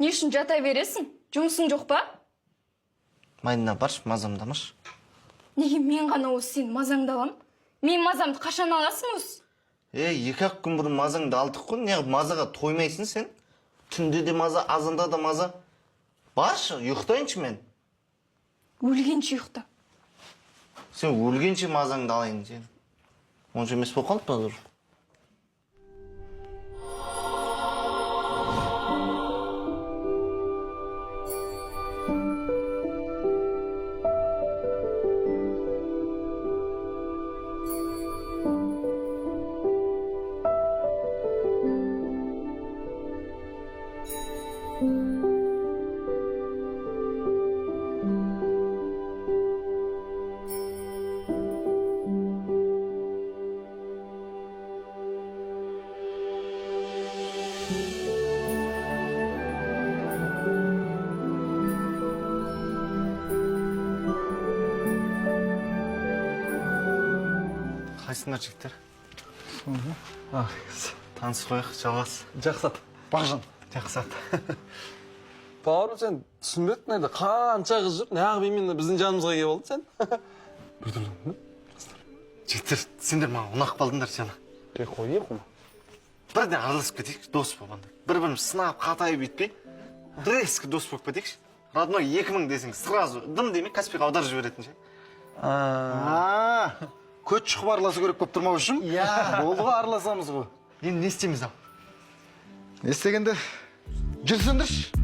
Не үшін жата бересің? Жұмысың жоқ па? Майдана баршы, мазамдамашы. Неге мен ғана осы сен мазаңды алам? Мен мазамды қашан аласың осы? Екі-ақ күн бұрын мазаңды алдық қой, неғып мазаға тоймайсың сен? Түнде де маза, азанда да маза. Баршы, ұйықтайыншы мен. Өлгенше ұйықта. Сен өлгенше мазаңды алайын сен. Онша емес болып қалды па? Қайсыңдар жігіттер? Таныс қояқ, жалғас. Жақсат, Бақжан. Жақсат. Бауырым, сен түсінбедің енді қанша қыз жүр, неғып именно біздің жанымызға келіп олды сен? Біртүрлі. Жігіттер, сендер маған ұнақ қалдыңдар сені. Қойып ма? Бірден араласып кетейік, дос болғанда. Бір-біріміз сынап, қатайып етпей, резко дос болып кетейікші. Родной 2000 десең, сразу дым демей, Каспийға аударып жіберетін ше. Көт шұқып араласу керек болып тұрмау үшін? Болды ғой, араласамыз ғой. Енді не істейміз ау? Не істегенде? Жүрсіңдірші.